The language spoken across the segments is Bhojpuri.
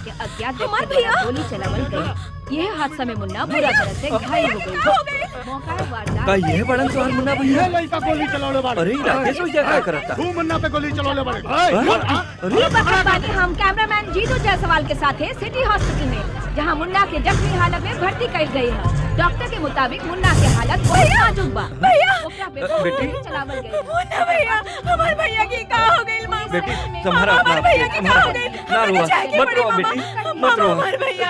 के अज्ञात व्यक्ति द्वारा गोली चलावल गई। यह हादसा में मुन्ना बुरा तरह से घायल हो गई। मौका वारदात का ये बड़न तोहर मुन्ना भैया लड़का गोली चलावले बाड़े। अरे राकेश भैया क्या करता तू मुन्ना पे गोली चलावले बाड़े। ये बखरबानी हम कैमरामैन जीतू जायसवाल के साथ है सिटी हॉस्पिटल में, जहां मुन्ना के जख्मी हालत में भर्ती कर गई है। डॉक्टर के मुताबिक मुन्ना के हालत बहुत नाजुक बा। भैया बेटी चलावल गई। मुन्ना भैया, हमारे भैया की का हो गई मां? बेटी तुम्हारा अपना भैया की का हो गई? ना रुआ मत रोओ बेटी मत रोओ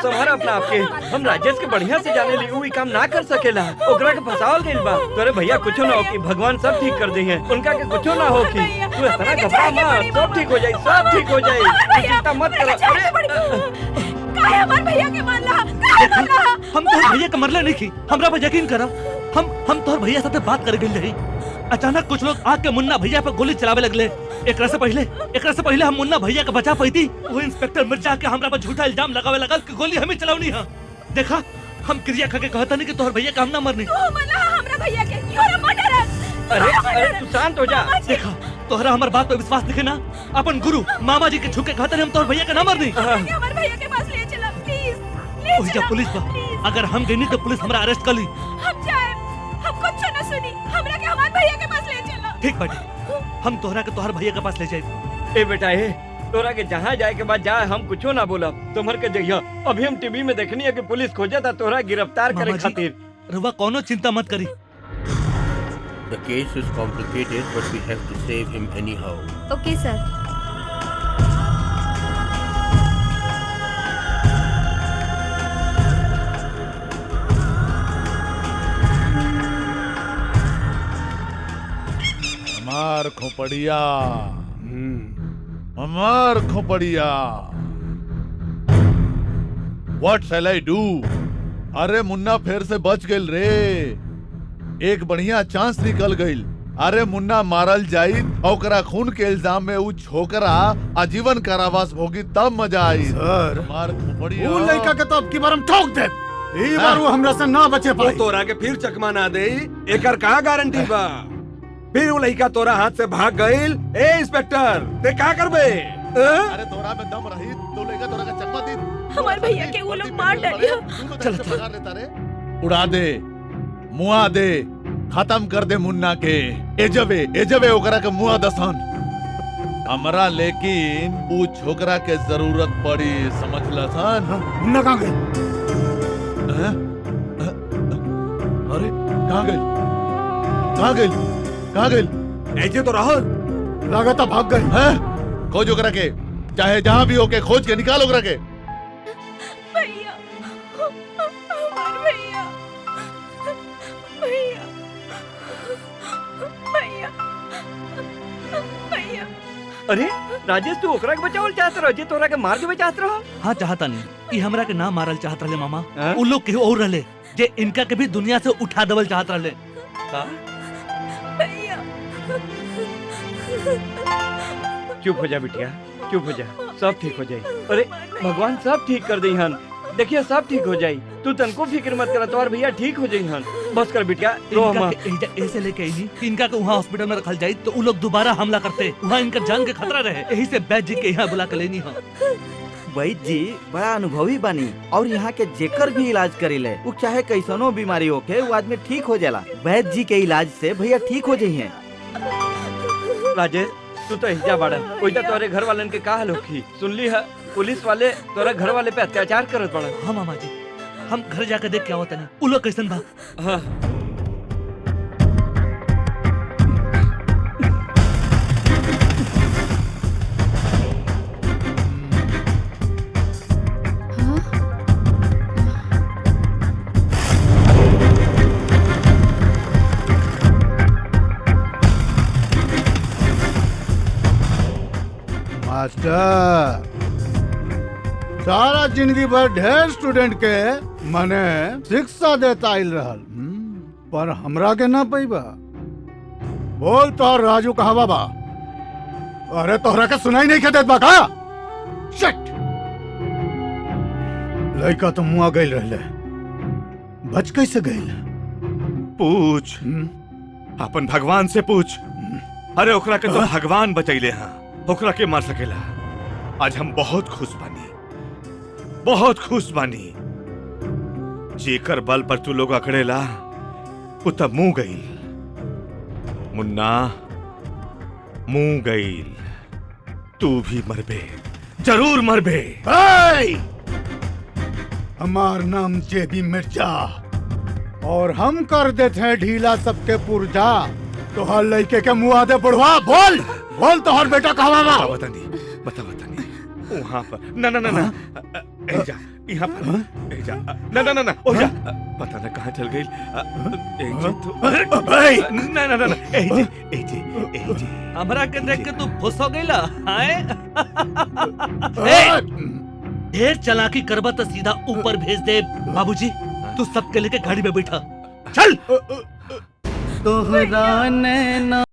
तुम्हारा अपना आपके हम राजेश के बढ़िया से जाने ली उ काम ना कर सकेला। ओकरा के फसावल गइल बा। तोरे भैया कुछो ना हो कि भगवान सब ठीक कर दी है। उनका के कुछो ना हो कि तू इतना घबरा मत, सब ठीक हो जाई, सब ठीक हो जाई, चिंता मत कर। काहे हमारे भैया के मारला? हम तोहर भैया के मरले नहीं की, हमरा पर यकीन करा। हम तोहर भैया साथे बात कर गइल रही। अचानक कुछ लोग आके मुन्ना भैया पर गोली चलावे लगले। एकरा से पहले हम मुन्ना भैया के बचा पाईती। वो इंस्पेक्टर मिर्जा के हमरा पर झूठा इल्जाम लगावे लगल कि गोली हमें चलावनी है। देखा हम क्रिया खा के कहता नहीं कि तोहर भैया का हम ना मरनी। हमरा भैया के क्यों मर्डर है? अरे तू शांत हो जा। देखा तोहरा हमार बात पे विश्वास दिखे ना, अपन गुरु मामा जी के छुके कहते हम तोहर भैया का ना मरनी। हमारे भैया के पास ले चला प्लीज। ओही जा पुलिस बा, अगर हम गई तो पुलिस हमरा अरेस्ट कर ली। हम जाए, हम कुछ न सुनी, हमरा के हमारे भैया के पास ले चला। ठीक बाटे, हम तोहरा के तोहर भैया के पास ले जाए। ए बेटा ए तोरा के जहाँ जाए के बाद जाए, हम कुछो ना बोला। तुम्हार के जगह अभी हम टीवी में देखनी है कि पुलिस खोजा था तोरा गिरफ्तार करे खातिर। रुआ कोनो चिंता मत करी। The case is complicated, but we have to save him anyhow. ओके सर। हमार खोपड़िया, हमार खोपड़िया। What shall I do? अरे मुन्ना फिर से बच गइल रे। एक बढ़िया चांस निकल गइल। अरे मुन्ना मारल जाई, ओकरा खून के इल्जाम में उ छोकरा आजीवन कारावास भोगी, तब मजा आई। सर, हमार खोपड़िया। वो लड़का के तो अब की बार हम ठोक दे। ई बार वो हमरा से ना बचे पाई। तोरा के फिर चकमा ना दे, एकर का गारंटी बा? फिर वो लड़का तोरा हाथ से भाग गइल। ए इंस्पेक्टर ते का करबे? अरे तोरा में दम रही तो लड़का तोरा का चकमा दी। हमारे भैया के वो लोग मार डालिया। चल उड़ा दे, मुआ दे, खत्म कर दे मुन्ना के। एजबे ओकरा के मुआ दसन। हमरा लेकिन उ छोकरा के जरूरत पड़ी, समझ लसन। मुन्ना कहाँ गए? अरे कहाँ गए? ऐसे तो रहो। लागत भाग गए। खोज ओकरा के, चाहे जहाँ भी होके खोज के निकाल ओकरा के। भैया, हमारे भैया, भैया, भैया, भैया। अरे राजेश तू ओकरा के बचावल चाहत रहो, जे तोरा के मार देवे चाहत रहो। हाँ चाहता नहीं, ये हमरा के ना मारल चाहत रहे मामा। उन लोग के और रहले जे इनका के भी दुनिया से उठा देवल चाहत रहे। भैया चुप हो जा बिटिया, चुप हो जा, सब ठीक हो जाई। अरे भगवान सब ठीक कर दई हन। देखिए सब ठीक हो जाई, तू तनको फिक्र मत कर, तोहर भैया ठीक हो जाई हन। बस कर बिटिया, रो मत। ऐसे लेके आई इनका के वहाँ हॉस्पिटल में रखल जाई तो वो लोग दोबारा हमला करते, वहाँ इनका जान के खतरा रहे। यही से वैद्य जी के यहाँ बुला के लेनी है। वैद्य जी बड़ा अनुभवी बनी और यहाँ के जेकर भी इलाज करेले, वो चाहे कैसनो बीमारी होके वो आदमी ठीक हो जाला। वैद्य जी के इलाज से भैया ठीक हो जाइए। राजेश तू तो हिजा बाड़ा, कोई तो तोरे घर वालन के का हाल होखी? सुनली है पुलिस वाले तोरे घर वाले पे अत्याचार करत बड़ा। हाँ मामा जी, हम घर जाकर देख क्या होता है। वो लोग कैसन बा? हाँ मास्टर, सारा जिंदगी भर ढेर स्टूडेंट के मने शिक्षा देता आइल रहल, पर हमरा के ना पैबा। बोल तो राजू कहाँ बाबा? अरे तोहरा के सुनाई नहीं देत बा का? शिट! लड़का तो मुआ गइल रहले, बच कैसे गइल? पूछ, अपन भगवान से पूछ। अरे ओकरा के तो भगवान बचैले हैं, ओकरा के मार सकेला। आज हम बहुत खुश बनी, बहुत खुश बानी। जेकर बल पर तू लोग अकड़ेला वो तब मुंह गईल। मुन्ना मुंह गईल। तू भी मरबे, जरूर मरबे। हमार नाम जेबी मिर्जा और हम कर देते हैं ढीला सबके पुर्जा। तो हर लड़के के मुंह आदे बुढ़वा बोल बोल तो हर बेटा कहाँ बा? बता वहाँ पर ना ना ना ना एजा यहाँ पर एजा ना ना ना ना ओजा पता ना कहाँ चल गई। एजे तो ना ना ना ना एजे एजे एजे हमरा के देख के तू खुश हो गईला हाय? ढेर चालाकी करबा तो सीधा ऊपर भेज दे। बाबूजी तू सबके लेके गाड़ी में बैठा चल। तोहरा नैना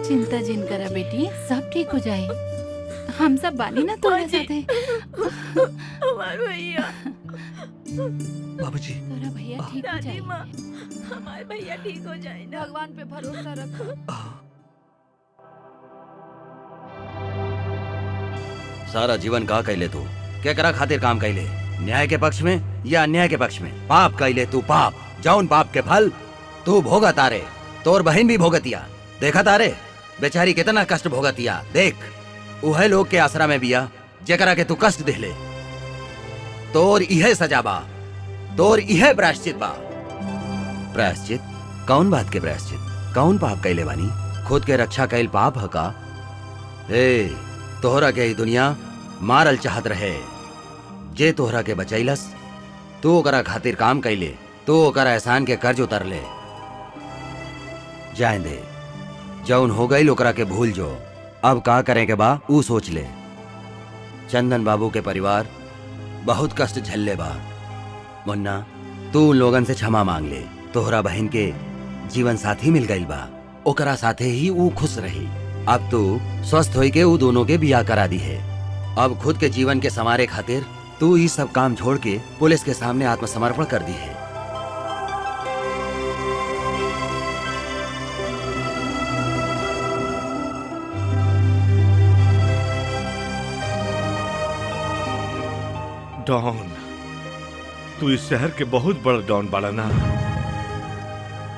चिंता जिन करा बेटी, सब ठीक हो जाए। हम सब बानी ना तोरे साथे। हमार भैया बाबूजी तोरा भैया ठीक हो जाए। हमारे भैया ठीक हो जाए ना। भगवान पे भरोसा रखो। सारा जीवन का कैले तू क्या करा खातिर काम कैले? न्याय के पक्ष में या अन्याय के पक्ष में? पाप कैले तू पाप, जौन पाप के फल तू भोगा तारे, तोर बहन भी भोगतिया। देखा तारे बेचारी कितना कष्ट भोगतिया। देख उहे लोग के आसरा में बिया जेकरा के तू कष्ट देले। तोर इहे सजा बा, तोर इहे प्रायश्चित बा। प्रायश्चित? कौन बात के प्रायश्चित? कौन पाप कैले बानी? खुद के रक्षा कैल पाप है का? ए तोहरा के ही दुनिया मारल चाहत रहे, जे तोहरा के बचैलस तू ओकरा खातिर काम कैले, तू ओकरा एहसान के कर्ज उतर ले। जाए दे, जौन हो गई ओकरा के भूल जो। अब का करें के बा ऊ सोच ले। चंदन बाबू के परिवार बहुत कष्ट झल्ले बा। मुन्ना तू उन लोगन से क्षमा मांग ले। तोहरा बहन के जीवन साथी मिल गई बा, ओकरा साथे ही ऊ खुश रही। अब तू स्वस्थ होई के ऊ दोनों के बियाह करा दी है। अब खुद के जीवन के संवारे खातिर तू ये सब काम छोड़ के पुलिस के सामने आत्मसमर्पण कर दी है। डॉन, तू इस शहर के बहुत बड़ा डॉन बाड़ा ना,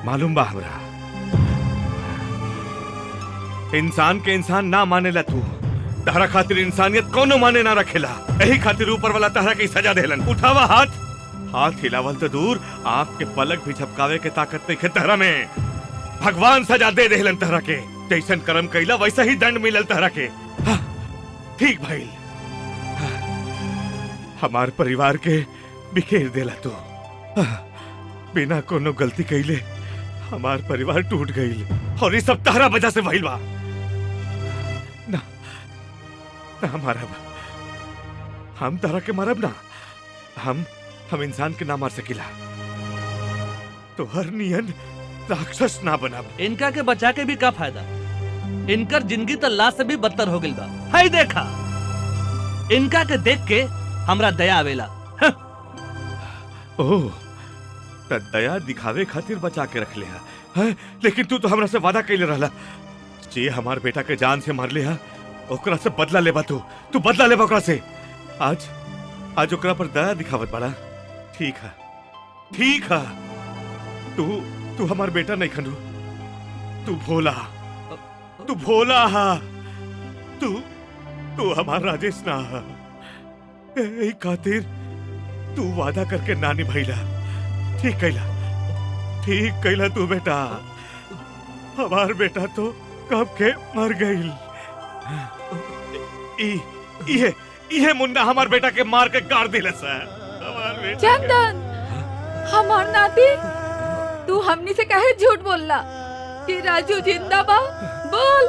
मालूम बा हमरा। इंसान के इंसान ना माने ला तू। तहरा खातिर इंसानियत कोनो माने ना रखेला। यही खातिर ऊपर वाला तहरा की सजा देलन। उठावा हाथ। हाथ हिलावल तो दूर, आंख के पलक भी झपकावे के ताकत नहीं है तहरा में। भगवान सजा दे देहलन तहरा के। जैसन कर्म कैला वैसा ही दंड मिलल तहरा के। ठीक भइल। हमार परिवार के बिखेर देला तू। बिना कोनो गलती कैले हमार परिवार टूट गईल, और ये सब तहरा वजह से भइल बा। ना ना मारब, हम तहरा के मारब ना। हम इंसान के ना मार सकिला। तो हर नियन राक्षस ना बना। इनका के बचा के भी का फायदा, इनकर जिंदगी तो लाश से भी बदतर हो गई बा। हाय देखा, इनका के देख के हमरा दया आवेला। ओह, त दया दिखावे खातिर बचा के रख लिया है, लेकिन तू तो हमरा से वादा कैले रहला जे हमार बेटा के जान से मार लिया ओकरा से बदला लेबा। तू बदला लेबा ओकरा से। आज ओकरा पर दया दिखावत बड़ा। ठीक है, ठीक है, तू हमार बेटा नहीं खनू, तू भोला हा, तू हमार राजेश ना हा। ए खातिर तू वादा करके ना निभैला। ठीक कैला तू बेटा। हमार बेटा तो कब के मर गई। इहे मुन्ना हमार बेटा के मार के गाड़ दिले सर। चंदन, हमार नाती, तू हमनी से काहे झूठ बोलला कि राजू जिंदा बा? बोल।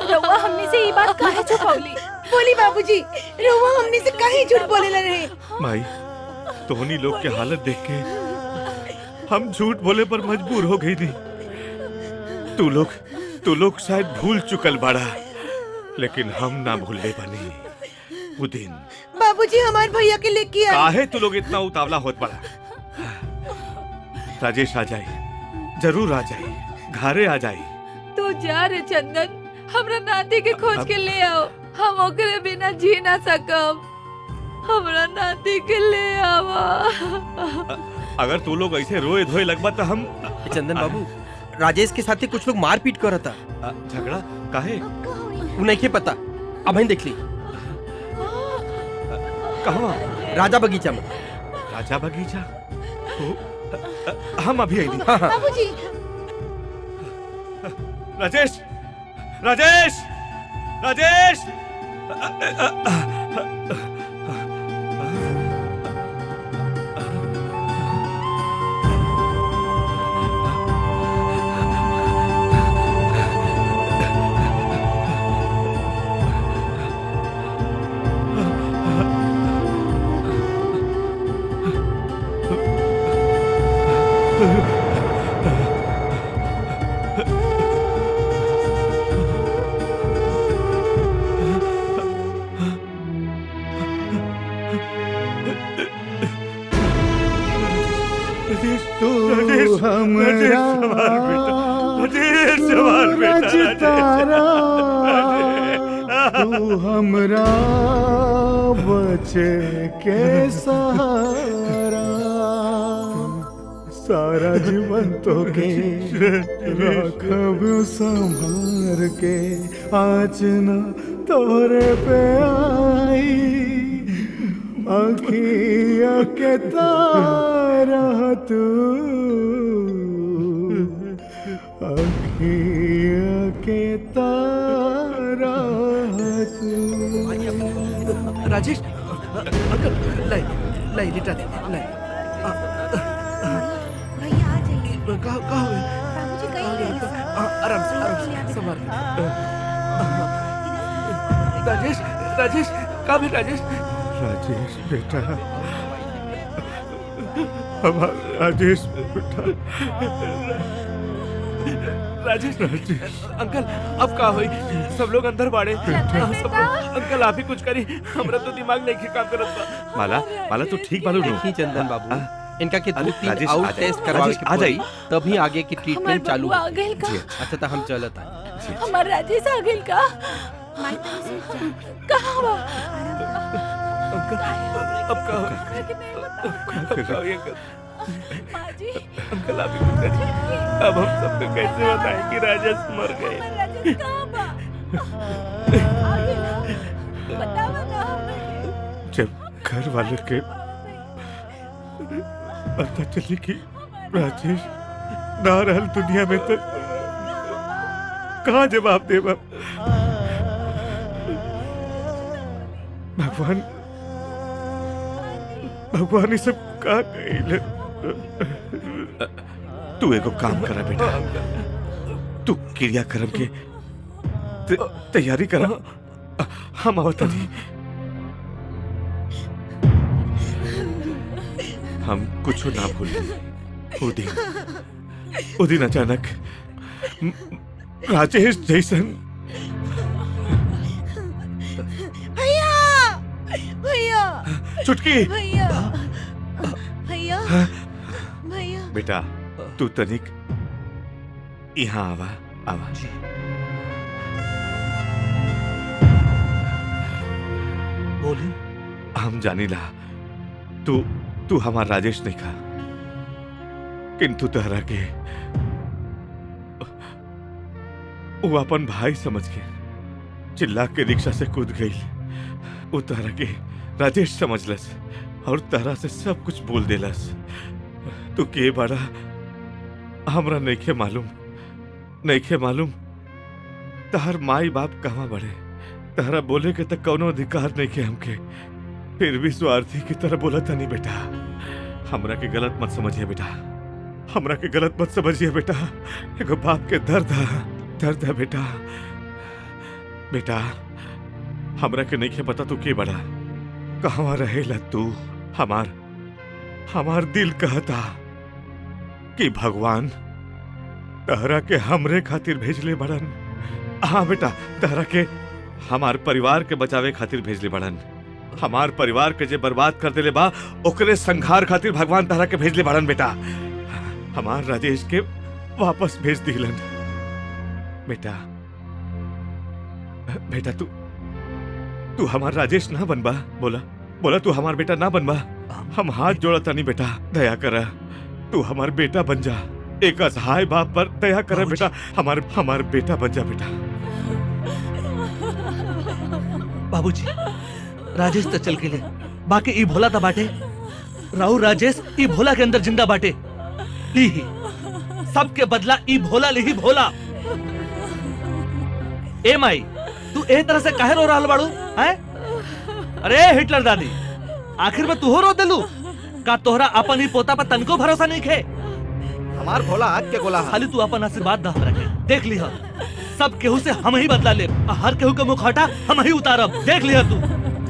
रउआ हमनी से ये बात काहे छुपौली? बोली बाबूजी, रउआ हमनी से काहे झूठ बोलेला रहे? माई, तोहनी लोग के हालत देख के हम झूठ बोले पर मजबूर हो गई थी। तू लोग शायद भूल चुकल बाड़ा, लेकिन हम ना भूले बनी वो दिन। बाबूजी, हमार भैया के लेके आए। काहे तू लोग इतना उतावला होत बड़ा? राजेश आ जाए, जरूर आ जाए, घरे आ जाए। तू जा रे चंदन, हमरा नाती के खोज के ले आओ। हम ओकरे बिना जी ना सकब। हमरा नाती के ले आवा। अगर तू लोग ऐसे रोए धोए लगबा तो हम। चंदन बाबू, राजेश के साथ कुछ लोग मारपीट कर रहा था। झगड़ा काहे? उन्हें क्या पता, अब हम देख ली। कहाँ? राजा बगीचा में। राजा बगीचा? हम अभी आई। बाबूजी। राजेश, राजेश, राजेश! तू हमरा रचतारा, तू हमरा बचे के सहारा। सारा जीवन तो के रखब संभार के, आज न तोरे पे आई अखिया के तारा। तू अखिया के तारा तू। राजेश, लाई लिटा दे, लाई। भैया आ जाइए। कहाँ हुए? बाबूजी कहीं गए? आराम से संभाल। राजेश, कहाँ भी राजेश? राजेश बेटा, हमारा राजेश बेटा। राजेश, अंकल अब का हुई? सब लोग अंदर बाड़े। अंकल आप ही कुछ करी, हमरा तो दिमाग नहीं काम करत बा। माला तू ठीक बालू नो? चंदन बाबू, इनका के 2-3 आ आउट जाए। टेस्ट करवावे राजेश, के आ पड़ी, जाई। तभी आगे की ट्रीटमेंट चालू आ गइल का? अच्छा तो हम चलत हैं। हमार राजेश आ गइल का? कहाँ बा? अब का माजी, अंकल आप ही कुछ करिए। अब हम सबको कैसे बताएं कि राजेश मर गए? राजेश कहाँ बा? बतावा ना हमें। जब घर वाले के पता चली कि राजेश ना रहल दुनिया में, तो कहाँ जवाब दे? भगवान ये सब का कइले। तू एगो काम करा बेटा, तू क्रियाक्रम के तैयारी करा, हम आवता नहीं। हम कुछ ना भूल वो दिन वो दिन अचानक राजेश जैसन भैया भैया चुटकी भैया भैया भैया बेटा तू तनिक यहाँ आवा आवा जी बोली हम जानीला तू हमार राजेश नहीं खा किंतु तहरा के वो अपन भाई समझ के चिल्ला के रिक्शा से कूद गई। वो तहरा के राजेश समझलस और तहरा से सब कुछ बोल देलस। तू के बड़ा हमरा नइखे मालूम तहर माई बाप कहाँ बड़े तहरा बोले के तक कौनो अधिकार नहीं के हमके, फिर भी स्वार्थी की तरह बोला था नहीं बेटा। हमरा के गलत मत समझिए बेटा, हमरा के गलत मत समझिए बेटा। एगो बाप के दर्द है बेटा। बेटा हमरा के नहीं के पता तू के बड़ा कहाँ रहेला तू। हमार दिल कहता कि भगवान तहरा के हमरे खातिर भेजले बड़न। हाँ बेटा तहरा के हमार परिवार के बचावे खातिर भेजले बड़न। हमार परिवार के जे बर्बाद कर देले बा ओकरे संहार खातिर भगवान तहरा के भेजले बड़न बेटा। हमार राजेश के वापस भेज दिलन बेटा तू हमार राजेश ना बनबा। बोला तू हमार बेटा ना बनबा। हम हाथ जोड़ता नहीं बेटा, दया करा तू हमार बेटा बन जा। एक असहाय बाप पर दया करा बेटा, हमार बेटा बन जा बेटा। बाबूजी राजेश तो चल गेले, बाकी ई भोला था बाटे। राहु राजेश ई भोला के अंदर जिंदा बाटे। ली ही सबके बदला ई भोला ली ही भोला। ए माई तू ए तरह से काहे रो रहल बाड़ू हैं? अरे हिटलर दादी आखिर में तू हो रो देलू का? तोहरा अपन ही पोता पर तनको भरोसा नहीं खे। हमार भोला आग के गोला खाली तू अपन आशीर्वाद दा हमरा के। देख लिहा सब केहू से हम ही बदला ले, हर केहू के मुखौटा हम ही उतारब। देख लिहा तू।